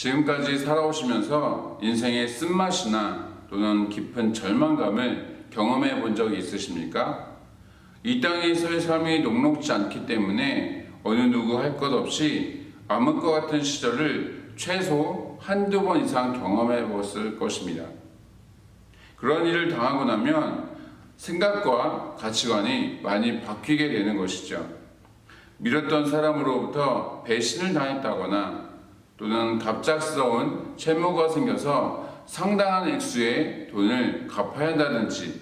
지금까지 살아오시면서 인생의 쓴맛이나 또는 깊은 절망감을 경험해 본 적이 있으십니까? 이 땅에서의 삶이 녹록지 않기 때문에 어느 누구 할 것 없이 암흑 것 같은 시절을 최소 한두 번 이상 경험해 봤을 것입니다. 그런 일을 당하고 나면 생각과 가치관이 많이 바뀌게 되는 것이죠. 믿었던 사람으로부터 배신을 당했다거나 또는 갑작스러운 채무가 생겨서 상당한 액수의 돈을 갚아야 한다든지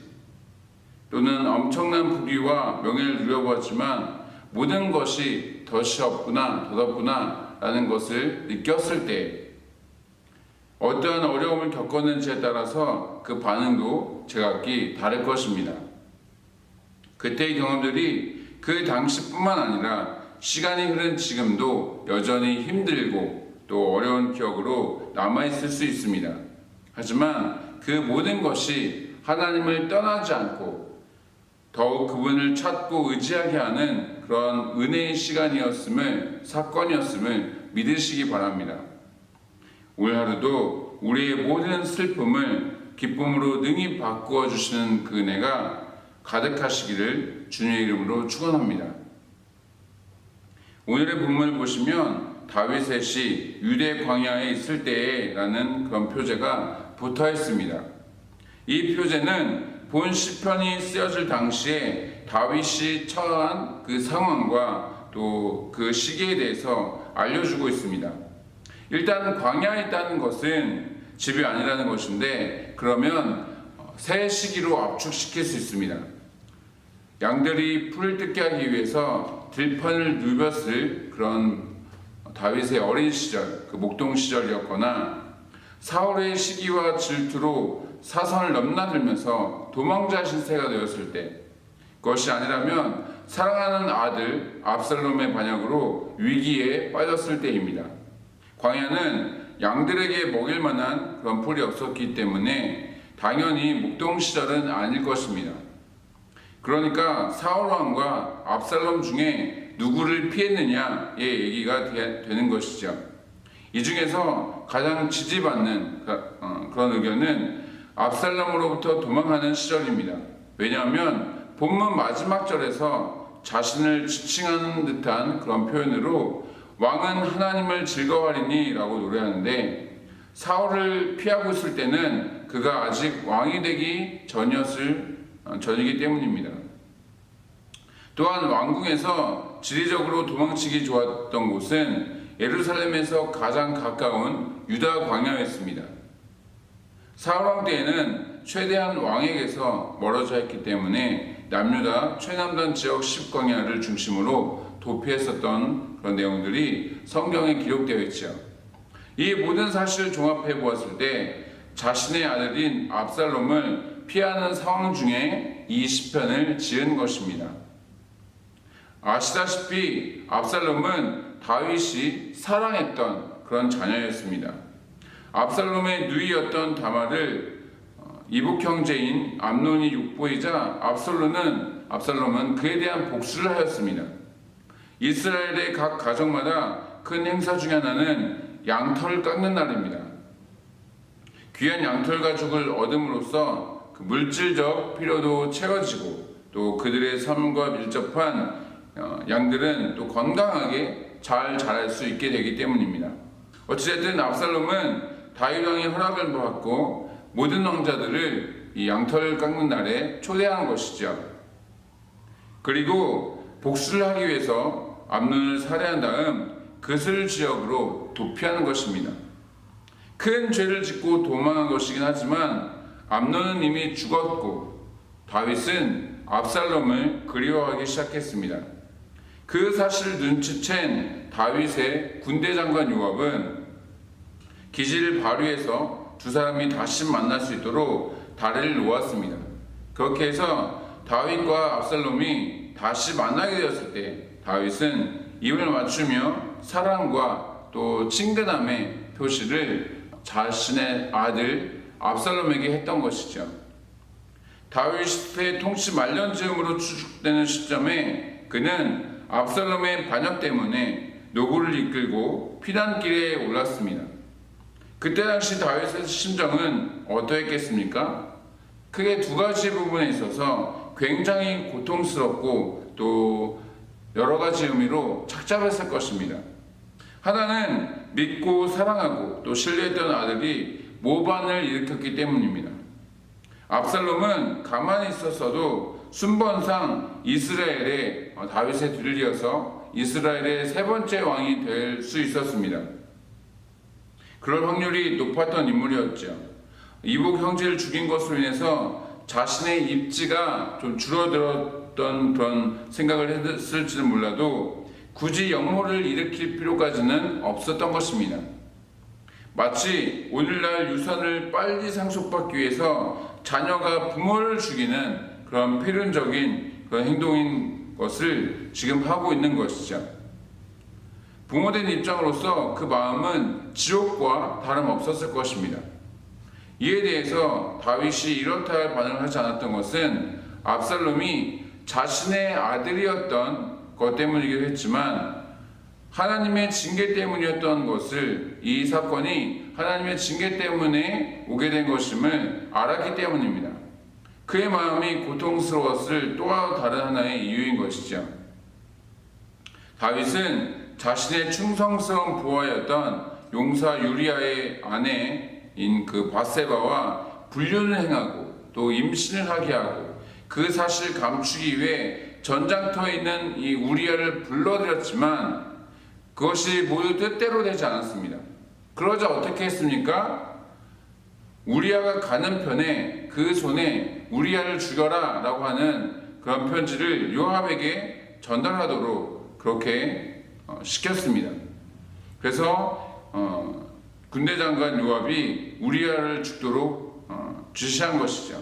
또는 엄청난 부귀와 명예를 누려보았지만 모든 것이 덫이 없구나 덧없구나 라는 것을 느꼈을 때 어떠한 어려움을 겪었는지에 따라서 그 반응도 제각기 다를 것입니다. 그때의 경험들이 그 당시뿐만 아니라 시간이 흐른 지금도 여전히 힘들고 또 어려운 기억으로 남아있을 수 있습니다. 하지만 그 모든 것이 하나님을 떠나지 않고 더욱 그분을 찾고 의지하게 하는 그런 은혜의 사건이었음을 믿으시기 바랍니다. 오늘 하루도 우리의 모든 슬픔을 기쁨으로 능히 바꾸어 주시는 그 은혜가 가득하시기를 주님의 이름으로 축원합니다. 오늘의 본문을 보시면 다윗의 시 유대 광야에 있을 때라는 그런 표제가 붙어 있습니다. 이 표제는 본 시편이 쓰여질 당시에 다윗이 처한 그 상황과 또 그 시기에 대해서 알려주고 있습니다. 일단 광야에 있다는 것은 집이 아니라는 것인데 그러면 새 시기로 압축시킬 수 있습니다. 양들이 풀을 뜯게 하기 위해서 들판을 누볐을 그런 다윗의 어린 시절, 그 목동 시절이었거나 사울의 시기와 질투로 사선을 넘나들면서 도망자 신세가 되었을 때, 그것이 아니라면 사랑하는 아들 압살롬의 반역으로 위기에 빠졌을 때입니다. 광야는 양들에게 먹일 만한 그런 풀이 없었기 때문에 당연히 목동 시절은 아닐 것입니다. 그러니까 사울 왕과 압살롬 중에 누구를 피했느냐의 얘기가 되는 것이죠. 이 중에서 가장 지지받는 그런 의견은 압살롬으로부터 도망하는 시절입니다. 왜냐하면 본문 마지막 절에서 자신을 지칭하는 듯한 그런 표현으로 왕은 하나님을 즐거워하리니 라고 노래하는데 사울을 피하고 있을 때는 그가 아직 왕이 되기 전이기 때문입니다. 또한 왕궁에서 지리적으로 도망치기 좋았던 곳은 예루살렘에서 가장 가까운 유다 광야였습니다. 사울왕 때에는 최대한 왕에게서 멀어져 있기 때문에 남유다 최남단 지역 10광야를 중심으로 도피했었던 그런 내용들이 성경에 기록되어 있죠. 이 모든 사실을 종합해 보았을 때 자신의 아들인 압살롬을 피하는 상황 중에 이 시편을 지은 것입니다. 아시다시피 압살롬은 다윗이 사랑했던 그런 자녀였습니다. 압살롬의 누이였던 다말을 이복 형제인 암논이 육보이자 압살롬은 그에 대한 복수를 하였습니다. 이스라엘의 각 가정마다 큰 행사 중 하나는 양털을 깎는 날입니다. 귀한 양털 가죽을 얻음으로써 그 물질적 필요도 채워지고 또 그들의 삶과 밀접한 양들은 또 건강하게 잘 자랄 수 있게 되기 때문입니다. 어찌됐든 압살롬은 다윗 왕의 허락을 받고 모든 왕자들을 이 양털을 깎는 날에 초대한 것이죠. 그리고 복수를 하기 위해서 암논을 살해한 다음 그슬 지역으로 도피하는 것입니다. 큰 죄를 짓고 도망한 것이긴 하지만 암논은 이미 죽었고 다윗은 압살롬을 그리워하기 시작했습니다. 그 사실을 눈치챈 다윗의 군대 장관 요압은 기지를 발휘해서 두 사람이 다시 만날 수 있도록 다리를 놓았습니다. 그렇게 해서 다윗과 압살롬이 다시 만나게 되었을 때 다윗은 입을 맞추며 사랑과 또 친근함의 표시를 자신의 아들 압살롬에게 했던 것이죠. 다윗의 통치 말년 즈음으로 추측되는 시점에 그는 압살롬의 반역 때문에 노고를 이끌고 피난길에 올랐습니다. 그때 당시 다윗의 심정은 어떠했겠습니까? 크게 두 가지 부분에 있어서 굉장히 고통스럽고 또 여러 가지 의미로 착잡했을 것입니다. 하나는 믿고 사랑하고 또 신뢰했던 아들이 모반을 일으켰기 때문입니다. 압살롬은 가만히 있었어도 순번상 이스라엘의 다윗의 뒤를 이어서 이스라엘의 세 번째 왕이 될 수 있었습니다. 그럴 확률이 높았던 인물이었죠. 이복 형제를 죽인 것으로 인해서 자신의 입지가 좀 줄어들었던 그런 생각을 했을지는 몰라도 굳이 역모를 일으킬 필요까지는 없었던 것입니다. 마치 오늘날 유산을 빨리 상속받기 위해서 자녀가 부모를 죽이는 그런 필연적인 그런 행동인 것을 지금 하고 있는 것이죠. 부모된 입장으로서 그 마음은 지옥과 다름없었을 것입니다. 이에 대해서 다윗이 이렇다 할 반응을 하지 않았던 것은 압살롬이 자신의 아들이었던 것 때문이기도 했지만 하나님의 징계 때문이었던 것을, 이 사건이 하나님의 징계 때문에 오게 된 것임을 알았기 때문입니다. 그의 마음이 고통스러웠을 또 다른 하나의 이유인 것이죠. 다윗은 자신의 충성스러운 부하였던 용사 유리아의 아내인 그 바세바와 불륜을 행하고 또 임신을 하게 하고 그 사실을 감추기 위해 전장터에 있는 이 우리아를 불러들였지만 그것이 모두 뜻대로 되지 않았습니다. 그러자 어떻게 했습니까? 우리아가 가는 편에 그 손에 우리아를 죽여라 라고 하는 그런 편지를 요압에게 전달하도록 그렇게 시켰습니다. 그래서 군대 장관 요압이 우리아를 죽도록 지시한 것이죠.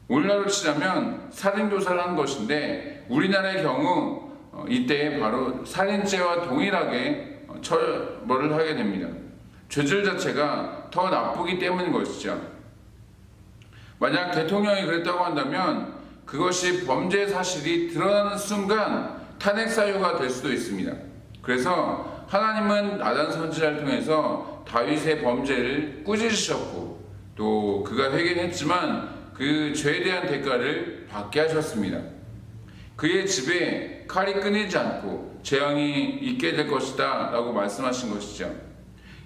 오늘날로 치자면 살인교사를 한 것인데 우리나라의 경우 이때 바로 살인죄와 동일하게 처벌을 하게 됩니다. 죄질 자체가 더 나쁘기 때문인 것이죠. 만약 대통령이 그랬다고 한다면 그것이 범죄 사실이 드러나는 순간 탄핵 사유가 될 수도 있습니다. 그래서 하나님은 나단 선지자를 통해서 다윗의 범죄를 꾸짖으셨고 또 그가 회개했지만 그 죄에 대한 대가를 받게 하셨습니다. 그의 집에 칼이 끊이지 않고 재앙이 있게 될 것이다 라고 말씀하신 것이죠.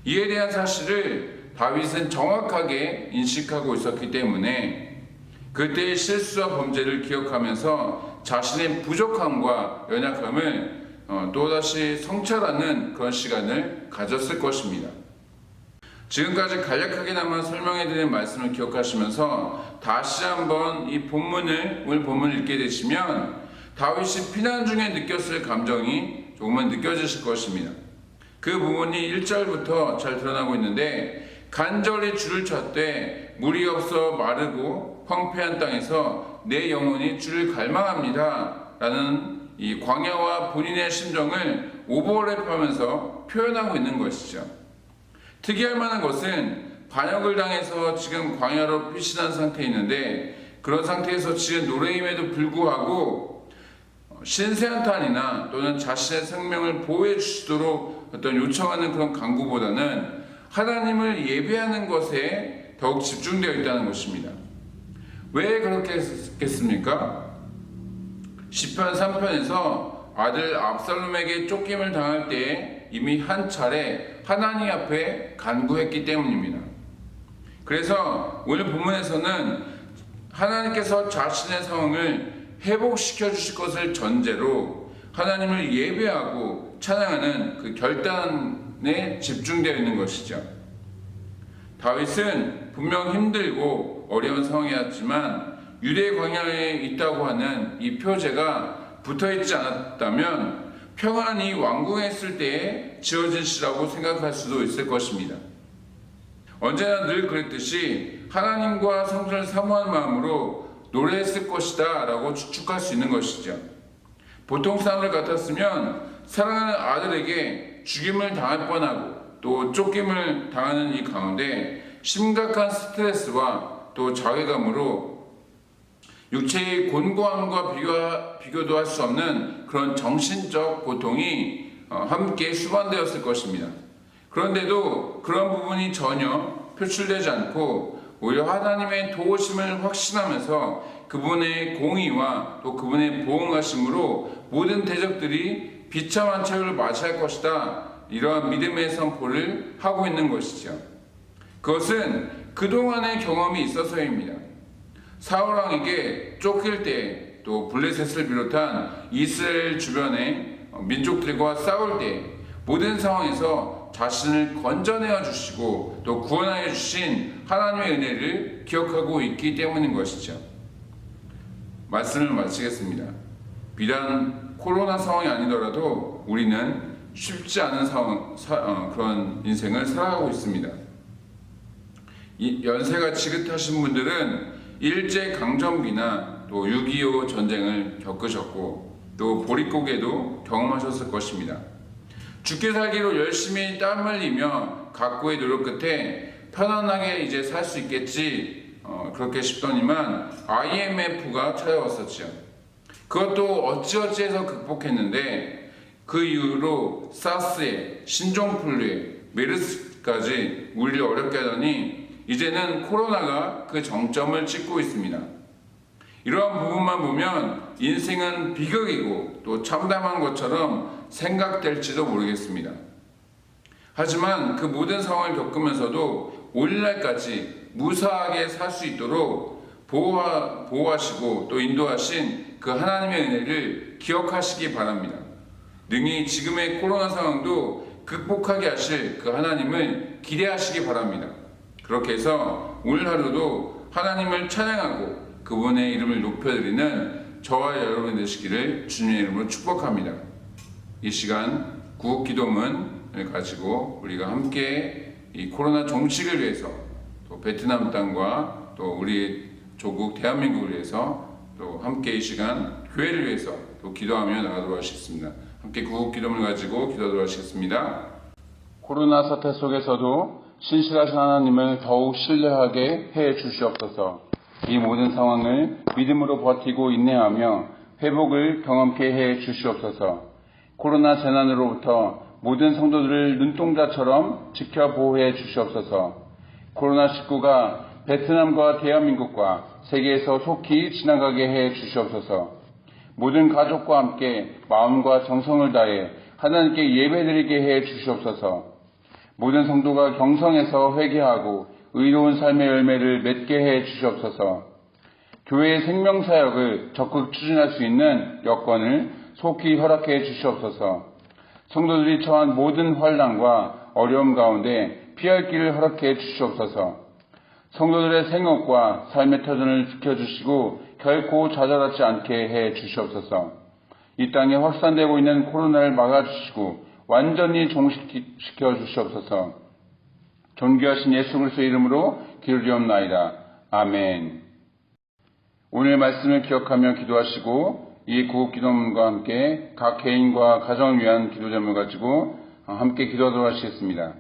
이에 대한 사실을 다윗은 정확하게 인식하고 있었기 때문에 그때의 실수와 범죄를 기억하면서 자신의 부족함과 연약함을 또다시 성찰하는 그런 시간을 가졌을 것입니다. 지금까지 간략하게나마 설명해드린 말씀을 기억하시면서 다시 한번 이 오늘 본문을 읽게 되시면 다윗이 피난 중에 느꼈을 감정이 조금은 느껴지실 것입니다. 그 부분이 1절부터 잘 드러나고 있는데 간절히 주를 찾되 물이 없어 마르고 황폐한 땅에서 내 영혼이 주를 갈망합니다 라는 이 광야와 본인의 심정을 오버랩하면서 표현하고 있는 것이죠. 특이할 만한 것은 반역을 당해서 지금 광야로 피신한 상태에 있는데 그런 상태에서 지은 노래임에도 불구하고 신세한탄이나 또는 자신의 생명을 보호해 주시도록 어떤 요청하는 그런 간구보다는 하나님을 예배하는 것에 더욱 집중되어 있다는 것입니다. 왜 그렇게 했겠습니까? 시편 3편에서 아들 압살롬에게 쫓김을 당할 때에 이미 한 차례 하나님 앞에 간구했기 때문입니다. 그래서 오늘 본문에서는 하나님께서 자신의 상황을 회복시켜 주실 것을 전제로 하나님을 예배하고 찬양하는 그 결단에 집중되어 있는 것이죠. 다윗은 분명 힘들고 어려운 상황이었지만 유대 광야에 있다고 하는 이 표제가 붙어있지 않았다면 평안히 왕궁했을 때에 지어진 시라고 생각할 수도 있을 것입니다. 언제나 늘 그랬듯이 하나님과 성전을 사모한 마음으로 노래했을 것이다 라고 추측할 수 있는 것이죠. 보통 사람들 같았으면 사랑하는 아들에게 죽임을 당할 뻔하고 또 쫓김을 당하는 이 가운데 심각한 스트레스와 또 자괴감으로 육체의 곤고함과 비교도 할 수 없는 그런 정신적 고통이 함께 수반되었을 것입니다. 그런데도 그런 부분이 전혀 표출되지 않고 오히려 하나님의 도우심을 확신하면서 그분의 공의와 또 그분의 보응하심으로 모든 대적들이 비참한 최후를 맞이할 것이다. 이러한 믿음의 선포를 하고 있는 것이죠. 그것은 그동안의 경험이 있어서입니다. 사울왕에게 쫓길 때 또 블레셋을 비롯한 이스라엘 주변의 민족들과 싸울 때 모든 상황에서 자신을 건져내어 주시고 또 구원하여 주신 하나님의 은혜를 기억하고 있기 때문인 것이죠. 말씀을 마치겠습니다. 비단 코로나 상황이 아니더라도 우리는 쉽지 않은 그런 인생을 살아가고 있습니다. 연세가 지긋하신 분들은 일제강점기나 또 6.25 전쟁을 겪으셨고 또 보릿고개도 경험하셨을 것입니다. 죽기 살기로 열심히 땀 흘리며 각고의 노력 끝에 편안하게 이제 살 수 있겠지 그렇게 싶더니만 IMF가 찾아왔었죠. 그것도 어찌어찌해서 극복했는데 그 이후로 사스에 신종플루에 메르스까지 우리를 어렵게 하더니 이제는 코로나가 그 정점을 찍고 있습니다. 이러한 부분만 보면 인생은 비극이고 또 참담한 것처럼 생각될지도 모르겠습니다. 하지만 그 모든 상황을 겪으면서도 오늘날까지 무사하게 살 수 있도록 보호하시고 또 인도하신 그 하나님의 은혜를 기억하시기 바랍니다. 능히 지금의 코로나 상황도 극복하게 하실 그 하나님을 기대하시기 바랍니다. 그렇게 해서 오늘 하루도 하나님을 찬양하고 그분의 이름을 높여드리는 저와 여러분 되시기를 주님의 이름으로 축복합니다. 이 시간 구국기도문을 가지고 우리가 함께 이 코로나 종식을 위해서 또 베트남 땅과 또 우리 조국 대한민국을 위해서 또 함께 이 시간 교회를 위해서 또 기도하며 나가도록 하시겠습니다. 함께 구국기도문을 가지고 기도하도록 하시겠습니다. 코로나 사태 속에서도 신실하신 하나님을 더욱 신뢰하게 해 주시옵소서. 이 모든 상황을 믿음으로 버티고 인내하며 회복을 경험케 해 주시옵소서. 코로나 재난으로부터 모든 성도들을 눈동자처럼 지켜 보호해 주시옵소서. 코로나19가 베트남과 대한민국과 세계에서 속히 지나가게 해 주시옵소서. 모든 가족과 함께 마음과 정성을 다해 하나님께 예배드리게 해 주시옵소서. 모든 성도가 경성에서 회개하고 의로운 삶의 열매를 맺게 해 주시옵소서. 교회의 생명사역을 적극 추진할 수 있는 여건을 속히 허락해 주시옵소서. 성도들이 처한 모든 환난과 어려움 가운데 피할 길을 허락해 주시옵소서. 성도들의 생업과 삶의 터전을 지켜주시고 결코 좌절하지 않게 해 주시옵소서. 이 땅에 확산되고 있는 코로나를 막아주시고 완전히 종식시켜 주시옵소서. 존귀하신 예수 그리스도의 이름으로 기도드리옵나이다. 아멘. 오늘 말씀을 기억하며 기도하시고 이 구국기도문과 함께 각 개인과 가정을 위한 기도 제목을 가지고 함께 기도하도록 하시겠습니다.